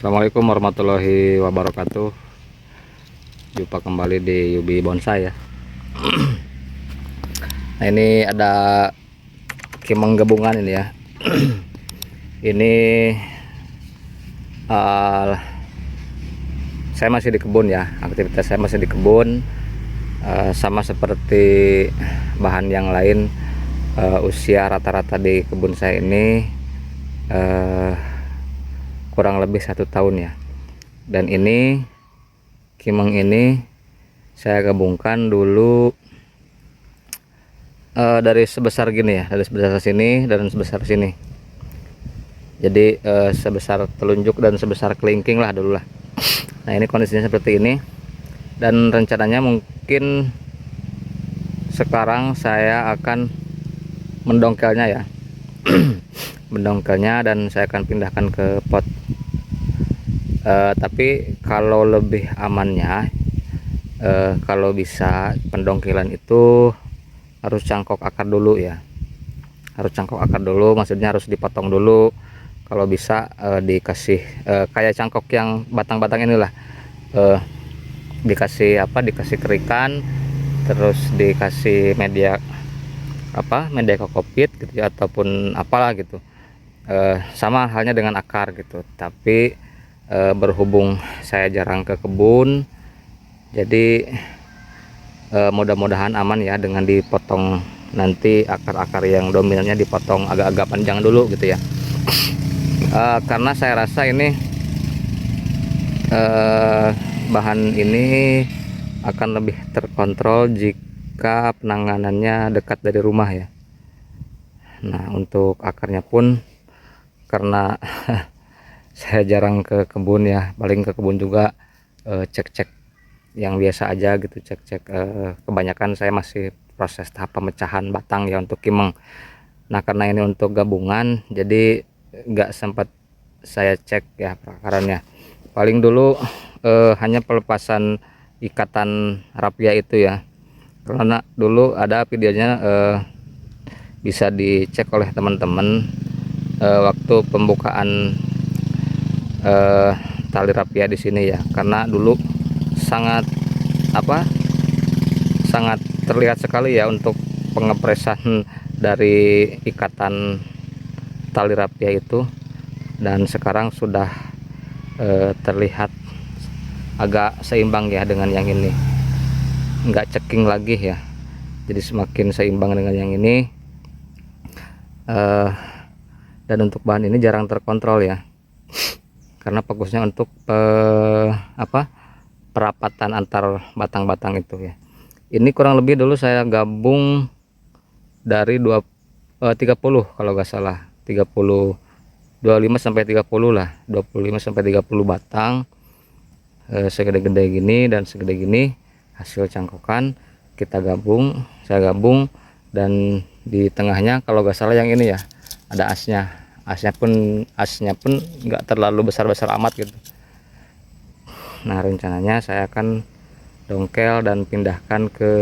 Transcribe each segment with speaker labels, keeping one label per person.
Speaker 1: Assalamualaikum warahmatullahi wabarakatuh. Jumpa kembali di Yubi Bonsai ya. Nah, ini ada kimeng gabungan ini ya. Ini saya masih di kebun ya. Aktivitas saya masih di kebun. Sama seperti bahan yang lain, usia rata-rata di kebun saya ini kurang lebih 1 tahun ya. Dan ini kimeng ini saya gabungkan dulu dari sebesar gini ya, dari sebesar sini dan sebesar sini. Jadi sebesar telunjuk dan sebesar kelingking lah dulu lah. Nah, ini kondisinya seperti ini, dan rencananya mungkin sekarang saya akan mendongkelnya ya. Mendongkelnya dan saya akan pindahkan ke pot. Tapi kalau lebih amannya, kalau bisa pendongkelan itu harus cangkok akar dulu ya. Harus cangkok akar dulu, maksudnya harus dipotong dulu. Kalau bisa dikasih kayak cangkok yang batang-batang inilah, dikasih dikasih kerikan, terus dikasih media media kokopit gitu ya, ataupun apalah gitu. Sama halnya dengan akar gitu. Tapi berhubung saya jarang ke kebun, jadi mudah-mudahan aman ya dengan dipotong nanti akar-akar yang dominannya dipotong agak-agak panjang dulu gitu ya. Karena saya rasa ini bahan ini akan lebih terkontrol jika penanganannya dekat dari rumah ya. Nah, untuk akarnya pun karena saya jarang ke kebun ya, paling ke kebun juga cek-cek yang biasa aja gitu, cek-cek. Kebanyakan saya masih proses tahap pemecahan batang ya untuk kimeng. Nah, karena ini untuk gabungan, jadi nggak sempat saya cek ya perakarannya. Paling dulu hanya pelepasan ikatan rapia itu ya, karena dulu ada videonya, bisa dicek oleh teman-teman waktu pembukaan tali rapia di sini ya. Karena dulu sangat sangat terlihat sekali ya untuk pengepresan dari ikatan tali rapia itu, dan sekarang sudah terlihat agak seimbang ya dengan yang ini, nggak ceking lagi ya, jadi semakin seimbang dengan yang ini. Dan untuk bahan ini jarang terkontrol ya, karena fokusnya untuk perapatan antar batang-batang itu ya. Ini kurang lebih dulu saya gabung dari 30 kalau nggak salah, 30, 25 sampai 30 lah, 25 sampai 30 batang, segede-gede gini dan segede gini, hasil cangkokan kita gabung, saya gabung. Dan di tengahnya kalau nggak salah yang ini ya, ada asnya pun nggak terlalu besar-besar amat gitu. Nah, rencananya saya akan dongkel dan pindahkan ke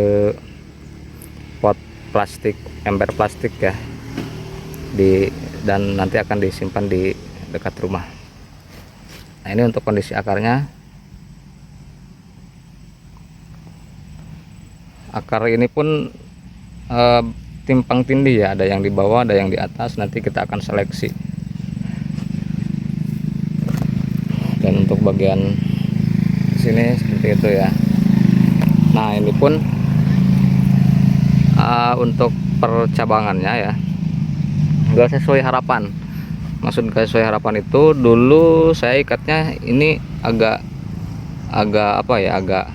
Speaker 1: pot plastik, ember plastik ya, dan nanti akan disimpan di dekat rumah. Nah, ini untuk kondisi akarnya. Akar ini pun timpang tindih ya, ada yang di bawah, ada yang di atas. Nanti kita akan seleksi. Dan untuk bagian sini seperti itu ya. Nah, ini pun untuk percabangannya ya, enggak sesuai harapan. Maksud gak sesuai harapan itu, dulu saya ikatnya ini agak agak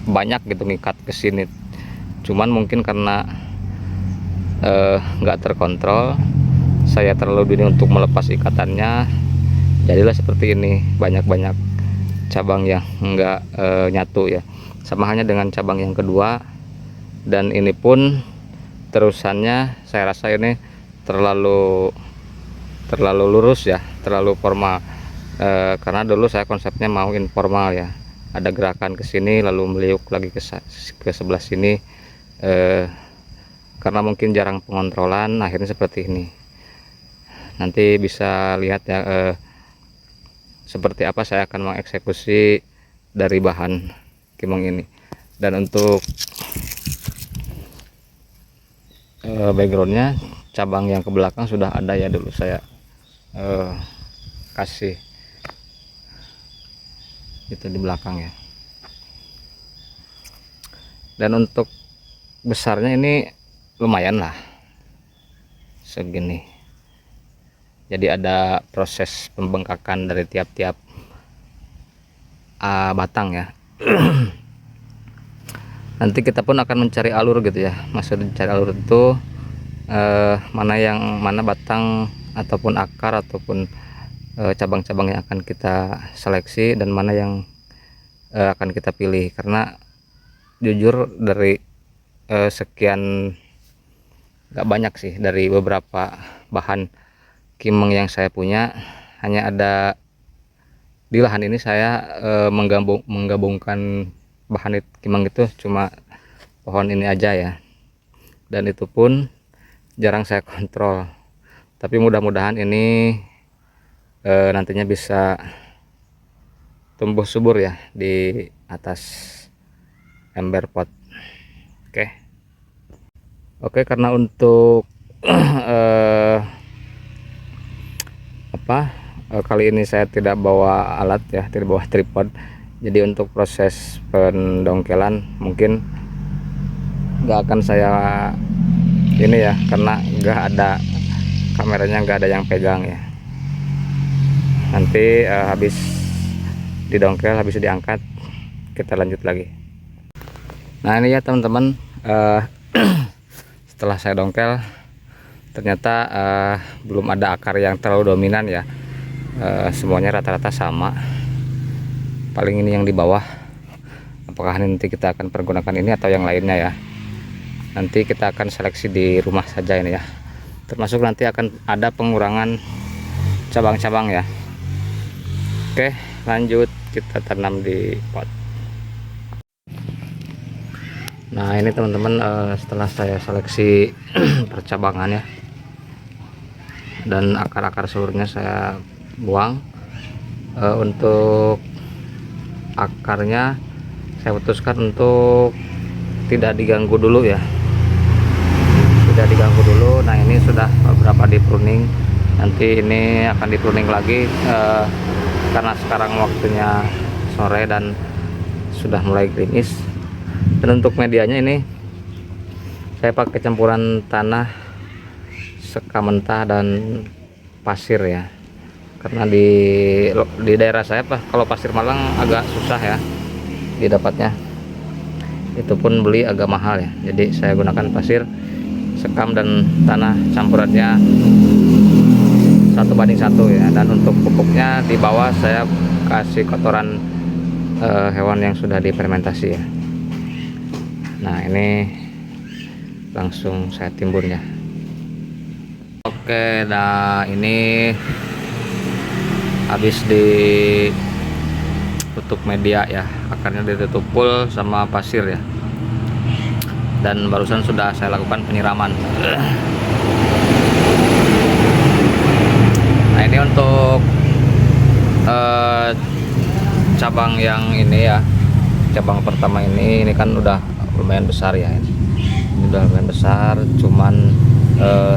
Speaker 1: banyak gitu ngikat ke sini. Cuman mungkin karena nggak terkontrol, saya terlalu dini untuk melepas ikatannya, jadilah seperti ini, banyak-banyak cabang yang nggak nyatu ya. Sama halnya dengan cabang yang kedua. Dan ini pun terusannya saya rasa ini terlalu lurus ya, terlalu formal. Karena dulu saya konsepnya mau informal ya, ada gerakan ke sini lalu meliuk lagi ke sebelah sini. Karena mungkin jarang pengontrolan, akhirnya seperti ini. Nanti bisa lihat ya seperti apa saya akan mengeksekusi dari bahan kimong ini. Dan untuk backgroundnya, cabang yang ke belakang sudah ada ya, dulu saya kasih itu di belakang ya. Dan untuk besarnya ini lumayan lah segini, jadi ada proses pembengkakan dari tiap-tiap batang ya. Nanti kita pun akan mencari alur gitu ya. Maksud mencari alur itu mana batang ataupun akar ataupun cabang-cabang yang akan kita seleksi dan mana yang akan kita pilih. Karena jujur dari sekian, gak banyak sih, dari beberapa bahan kimeng yang saya punya, hanya ada di lahan ini saya menggabungkan bahan kimeng itu cuma pohon ini aja ya, dan itu pun jarang saya kontrol. Tapi mudah-mudahan ini nantinya bisa tumbuh subur ya di atas ember pot. Oke, karena untuk kali ini saya tidak bawa alat ya, tidak bawa tripod. Jadi untuk proses pendongkelan mungkin nggak akan saya ini ya, karena nggak ada kameranya, nggak ada yang pegang ya. Nanti habis didongkel, habis diangkat, kita lanjut lagi. Nah ini ya teman-teman, setelah saya dongkel ternyata belum ada akar yang terlalu dominan ya. Semuanya rata-rata sama, paling ini yang di bawah. Apakah nanti kita akan pergunakan ini atau yang lainnya ya, nanti kita akan seleksi di rumah saja ini ya. Termasuk nanti akan ada pengurangan cabang-cabang ya. Oke, lanjut kita tanam di pot. Nah ini teman-teman, setelah saya seleksi percabangan ya, dan akar-akar seluruhnya saya buang. Untuk akarnya saya putuskan untuk tidak diganggu dulu ya, tidak diganggu dulu. Nah ini sudah beberapa di pruning, nanti ini akan di pruning lagi karena sekarang waktunya sore dan sudah mulai gerimis. Dan untuk medianya ini saya pakai campuran tanah, sekam mentah dan pasir ya, karena di daerah saya kalau pasir Malang agak susah ya didapatnya, itu pun beli agak mahal ya. Jadi saya gunakan pasir, sekam dan tanah, campurannya 1:1 ya. Dan untuk pupuknya di bawah saya kasih kotoran hewan yang sudah difermentasi ya. Nah ini langsung saya timbun ya. Oke, nah ini habis ditutup media ya, akarnya ditutup full sama pasir ya, dan barusan sudah saya lakukan penyiraman. Nah ini untuk cabang yang ini ya, cabang pertama ini kan udah lumayan besar ya, ini udah lumayan besar, cuman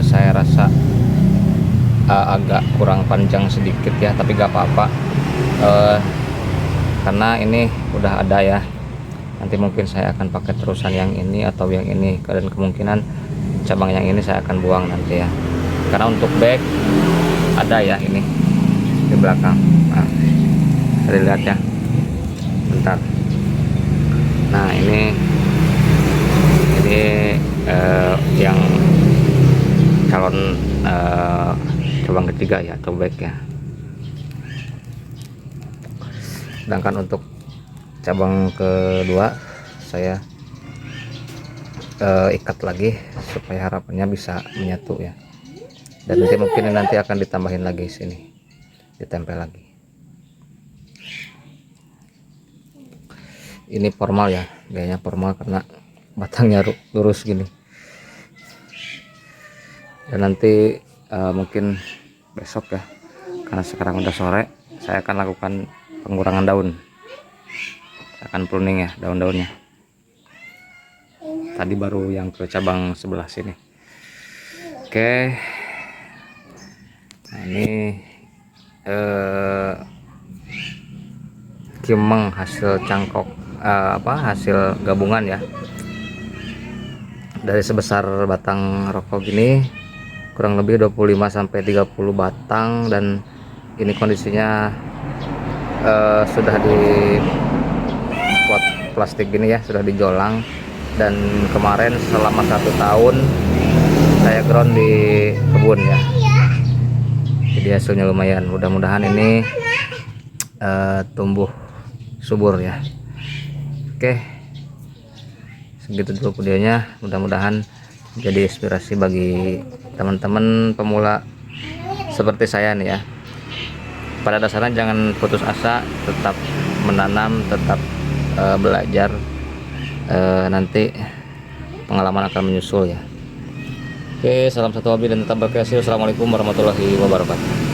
Speaker 1: saya rasa agak kurang panjang sedikit ya, tapi gak apa-apa, karena ini udah ada ya. Nanti mungkin saya akan pakai terusan yang ini atau yang ini, dan kemungkinan cabang yang ini saya akan buang nanti ya, karena untuk back ada ya ini di belakang. Nah, bisa dilihat ya, bentar. Nah ini yang calon cabang ketiga ya, atau back ya. Sedangkan untuk cabang kedua saya ikat lagi supaya harapannya bisa menyatu ya, dan nanti akan ditambahin lagi sini, ditempel lagi. Ini formal ya, gayanya formal karena batangnya lurus gini. Dan nanti mungkin besok ya, karena sekarang udah sore, saya akan lakukan pengurangan daun. Saya akan pruning ya daun-daunnya. Tadi baru yang ke cabang sebelah sini. Oke, nah ini kimeng hasil cangkok, hasil gabungan ya, dari sebesar batang rokok gini kurang lebih 25-30 batang, dan ini kondisinya sudah di pot plastik gini ya, sudah dijolang. Dan kemarin selama 1 tahun saya ground di kebun ya, jadi hasilnya lumayan. Mudah-mudahan ini tumbuh subur ya. Oke, segitu dulu videonya, mudah-mudahan jadi inspirasi bagi teman-teman pemula seperti saya nih ya. Pada dasarnya jangan putus asa, tetap menanam, tetap belajar, nanti pengalaman akan menyusul ya. Oke, salam satu hobi dan tetap berkreasi. Wassalamualaikum warahmatullahi wabarakatuh.